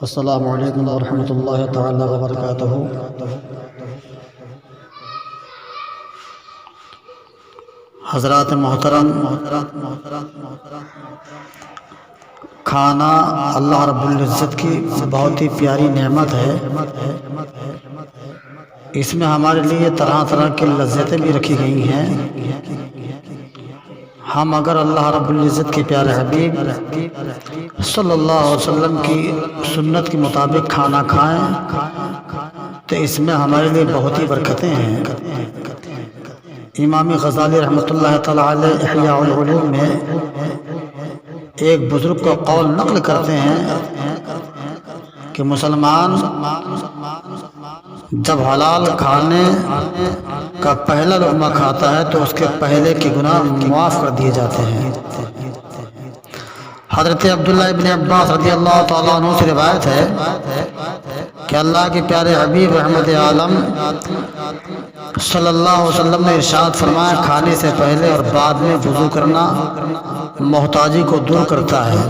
السلام علیکم ورحمۃ اللہ تعالی وبرکاتہ۔ حضرات محترم، کھانا اللہ رب العزت کی بہت ہی پیاری نعمت ہے۔ اس میں ہمارے لیے طرح طرح کی لذتیں بھی رکھی گئی ہیں۔ ہم اگر اللہ رب العزت کے پیارے حبیب صلی اللہ علیہ وسلم کی سنت کے مطابق کھانا کھائیں تو اس میں ہمارے لیے بہت ہی برکتیں ہیں۔ امام غزالی رحمۃ اللہ تعالی علیہ احیاء العلوم میں ایک بزرگ کا قول نقل کرتے ہیں کہ مسلمان جب حلال کھانے کا پہلا لقمہ کھاتا ہے تو اس کے پہلے کے گناہ معاف کر دیے جاتے ہیں۔ حضرت عبداللہ ابن عباس رضی اللہ تعالیٰ عنہ سے روایت ہے کہ اللہ کے پیارے حبیب رحمت عالم صلی اللہ علیہ وسلم نے ارشاد فرمایا، کھانے سے پہلے اور بعد میں وضو کرنا محتاجی کو دور کرتا ہے،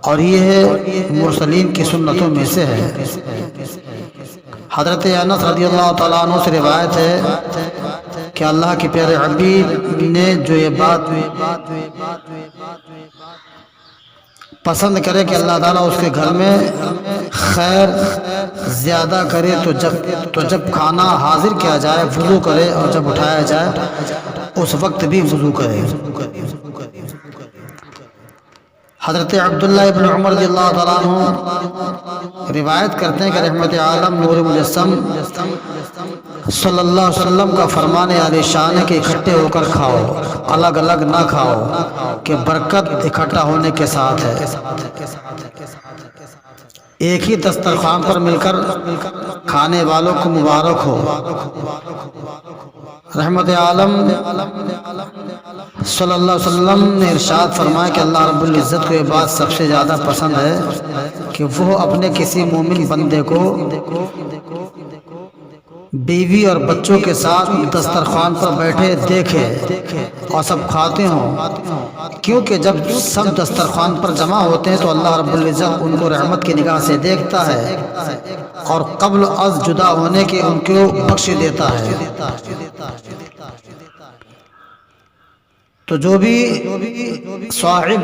اور یہ مرسلین کی سنتوں میں سے ہے۔ حضرت انس رضی اللہ تعالیٰ عنہ سے روایت ہے کہ اللہ کے پیارے حبیب نے جو یہ بات پسند کرے کہ اللہ تعالیٰ اس کے گھر میں خیر زیادہ کرے تو جب کھانا حاضر کیا جائے وضو کرے، اور جب اٹھایا جائے اس وقت بھی وضو کرے۔ حضرت عبداللہ ابن عمر رضی اللہ تعالیٰ عنہ روایت کرتے ہیں کہ رحمت عالم نور مجسم صلی اللہ علیہ وسلم کا فرمان عالی شان ہے کہ اکٹھے ہو کر کھاؤ، الگ الگ نہ کھاؤ کہ برکت اکٹھا ہونے کے ساتھ ہے۔ ایک ہی دسترخوان پر مل کر کھانے والوں کو مبارک ہو۔ رحمت عالم صلی اللہ علیہ وسلم نے ارشاد فرمایا کہ اللہ رب العزت کو یہ بات سب سے زیادہ پسند ہے کہ وہ اپنے کسی مومن بندے کو بیوی اور بچوں کے ساتھ دسترخوان پر بیٹھے دیکھے اور سب کھاتے ہوں، کیونکہ جب سب دسترخوان پر جمع ہوتے ہیں تو اللہ رب العزت ان کو رحمت کی نگاہ سے دیکھتا ہے اور قبل از جدا ہونے کے ان کو بخش دیتا ہے۔ تو جو بھی صاحب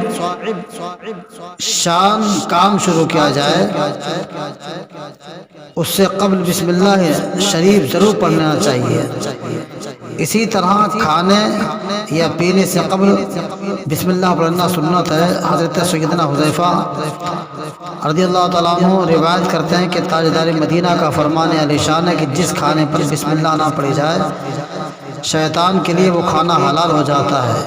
شان کام شروع کیا جائے اس سے قبل بسم اللہ شریف ضرور پڑھنا چاہیے۔ اسی طرح کھانے یا پینے سے قبل بسم اللہ پڑھنا سنت ہے۔ حضرت سیدنا حذیفہ رضی اللہ تعالیٰ عنہ روایت کرتے ہیں کہ تاجدار مدینہ کا فرمان عالی شان ہے کہ جس کھانے پر بسم اللہ نہ پڑھی جائے شیطان کے لیے وہ کھانا حلال ہو جاتا ہے،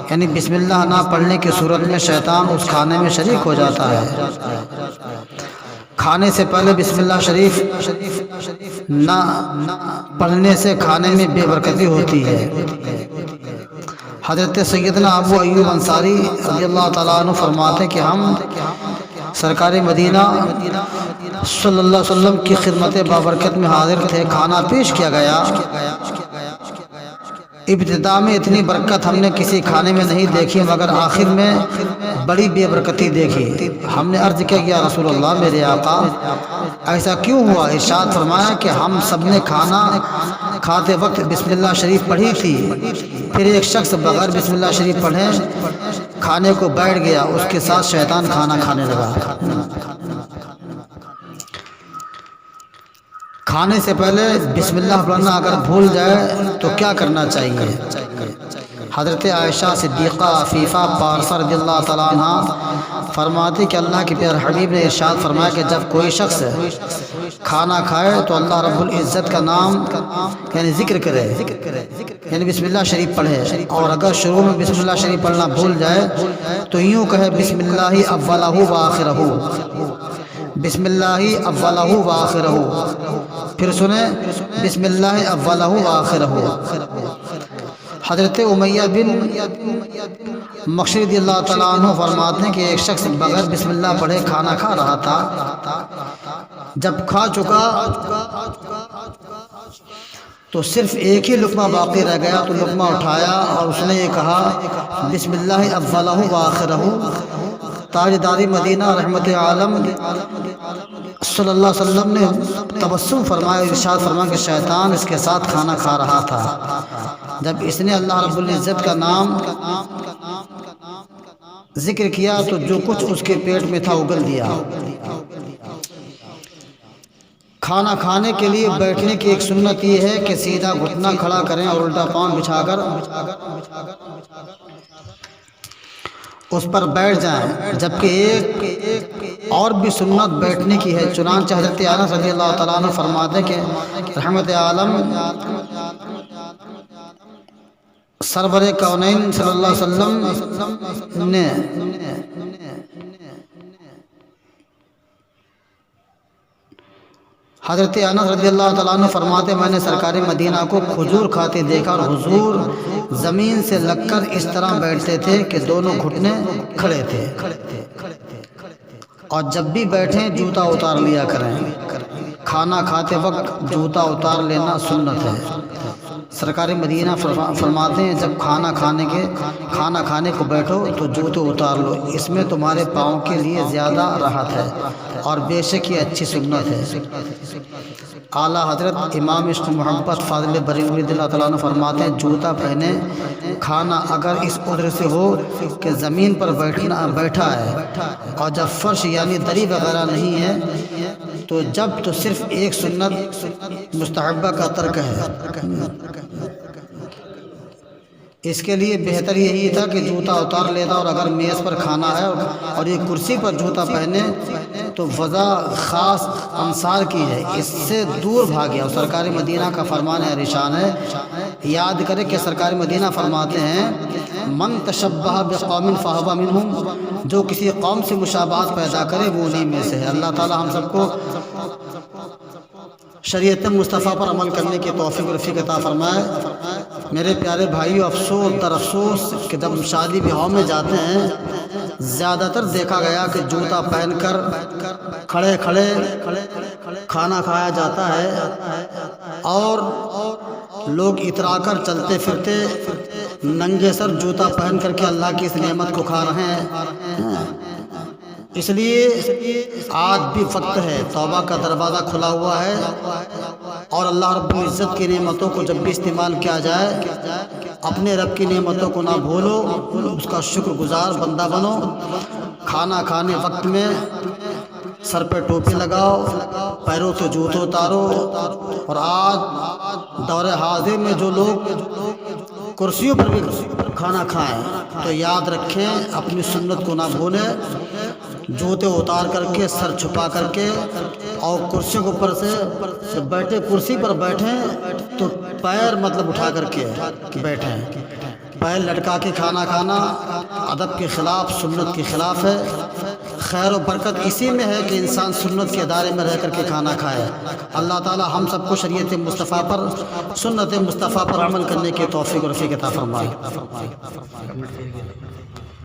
یعنی بسم اللہ نہ پڑھنے کی صورت میں شیطان اس کھانے میں شریک ہو جاتا ہے۔ کھانے سے پہلے بسم اللہ شریف نہ پڑھنے سے کھانے میں بے برکتی ہوتی ہے۔ حضرت سیدنا ابو ایوب انصاری رضی اللہ تعالیٰ عنہ فرماتے ہیں کہ ہم سرکار مدینہ صلی اللہ علیہ وسلم کی خدمت بابرکت میں حاضر تھے، کھانا پیش کیا گیا۔ ابتدا میں اتنی برکت ہم نے کسی کھانے میں نہیں دیکھی، مگر آخر میں بڑی بے برکتی دیکھی۔ ہم نے عرض کیا کہ یا رسول اللہ میرے آقا ایسا کیوں ہوا؟ ارشاد فرمایا کہ ہم سب نے کھانا کھاتے وقت بسم اللہ شریف پڑھی تھی، پھر ایک شخص بغیر بسم اللہ شریف پڑھے کھانے کو بیٹھ گیا، اس کے ساتھ شیطان کھانا کھانے لگا۔ کھانے سے پہلے بسم اللہ پڑھنا اگر بھول جائے تو کیا کرنا چاہیے؟ حضرت عائشہ صدیقہ عفیفہ پارسہ رضی اللہ تعالیٰ عنہ فرماتی کہ اللہ کے پیارے حبیب نے ارشاد فرمایا کہ جب کوئی شخص کھانا کھائے تو اللہ رب العزت کا نام یعنی ذکر کرے، یعنی بسم اللہ شریف پڑھے، اور اگر شروع میں بسم اللہ شریف پڑھنا بھول جائے تو یوں کہے بسم اللہ اولہ و آخرہ، بسم اللہ اولہ و آخرہ، پھر سنیں بسم اللہ اولہ و آخرہ۔ حضرت امیہ بن مخشی رضی اللہ تعالیٰ عنہ فرماتے ہیں کہ ایک شخص بغیر بسم اللہ پڑھے کھانا کھا رہا تھا، جب کھا چکا تو صرف ایک ہی لقمہ باقی رہ گیا، تو لقمہ اٹھایا اور اس نے یہ کہا بسم اللہ اولہ و آخرہ، تاجداری مدینہ رحمت عالم صلی اللہ علیہ وسلم نے تبسم فرمایا، ارشاد فرمایا کہ شیطان اس کے ساتھ کھانا کھا رہا تھا، جب اس نے اللہ رب العزت کا نام ذکر کیا تو جو کچھ اس کے پیٹ میں تھا اگل دیا۔ کھانا کھانے کے لیے بیٹھنے کی ایک سنت یہ ہے کہ سیدھا گھٹنا کھڑا کریں اور الٹا پاؤں بچھا کر اس پر بیٹھ جائیں، جبکہ ایک اور بھی سنت بیٹھنے کی ہے۔ چنانچہ حضرت انس رضی اللہ تعالیٰ عنہ فرماتے ہیں کہ رحمت عالم سرور کونین صلی اللہ علیہ وسلم نے حضرت انس رضی اللہ تعالیٰ عنہ فرماتے میں نے سرکار مدینہ کو کھجور کھاتے دیکھا اور حضور زمین سے لگ کر اس طرح بیٹھتے تھے کہ دونوں گھٹنے کھڑے تھے، اور جب بھی بیٹھیں جوتا اتار لیا کریں۔ کھانا کھاتے وقت جوتا اتار لینا سنت ہے۔ سرکار مدینہ فرماتے ہیں جب کھانا کھانے کو بیٹھو تو جوتے اتار لو، اس میں تمہارے پاؤں کے لیے زیادہ راحت ہے اور بے شک یہ اچھی سنت ہے۔ اعلیٰ حضرت امام عشق محبت فاضل بریلوی رضی اللہ تعالیٰ عنہ فرماتے ہیں جوتا پہنے کھانا اگر اس عذر سے ہو کہ زمین پر بیٹھا ہے اور جب فرش یعنی دری وغیرہ نہیں ہے تو صرف ایک سنت مستحبہ کا ترک ہے۔ اس کے لیے بہتر یہی تھا کہ جوتا اتار لیتا، اور اگر میز پر کھانا ہے اور یہ کرسی پر جوتا پہنے تو وضع خاص انصار کی ہے، اس سے دور بھاگے۔ اور سرکار مدینہ کا فرمان عالیشان ہے، یاد کرے کہ سرکار مدینہ فرماتے ہیں من تشبہ بقوم فہو منہم، جو کسی قوم سے مشابہت پیدا کرے وہ انہی میں سے ہے۔ اللہ تعالی ہم سب کو شریعت مصطفیٰ پر عمل کرنے کی توفیق و رفیق عطا فرمائے۔ میرے پیارے بھائیو، افسوس در افسوس کہ جب شادی بیاہوں میں جاتے ہیں زیادہ تر دیکھا گیا کہ جوتا پہن کر کھڑے کھڑے کھانا کھایا جاتا ہے اور لوگ اترا کر چلتے پھرتے ننگے سر جوتا پہن کر کے اللہ کی اس نعمت کو کھا رہے ہیں۔ اس لیے آج بھی وقت ہے، توبہ کا دروازہ کھلا ہوا ہے، اور اللہ رب العزت کی نعمتوں کو جب بھی استعمال کیا جائے اپنے رب کی نعمتوں کو نہ بھولو، اس کا شکر گزار بندہ بنو۔ کھانا کھانے وقت میں سر پہ ٹوپی لگاؤ، پیروں سے جوتے اتارو، اور آج دور حاضر میں جو لوگ کرسیوں پر بھی کھانا کھائیں تو یاد رکھیں اپنی سنت کو نہ بھولیں، جوتے اتار کر کے سر چھپا کر کے اور کرسیوں کے اوپر سے بیٹھے، کرسی پر بیٹھیں تو پیر مطلب اٹھا کر کے بیٹھیں۔ پیر لٹکا کے کھانا کھانا ادب کے خلاف، سنت کے خلاف ہے۔ خیر و برکت اسی میں ہے کہ انسان سنت کے ادارے میں رہ کر کے کھانا کھائے۔ اللہ تعالی ہم سب کو شریعت مصطفیٰ پر، سنت مصطفیٰ پر عمل کرنے کی توفیق و رفیق عطا فرمائے۔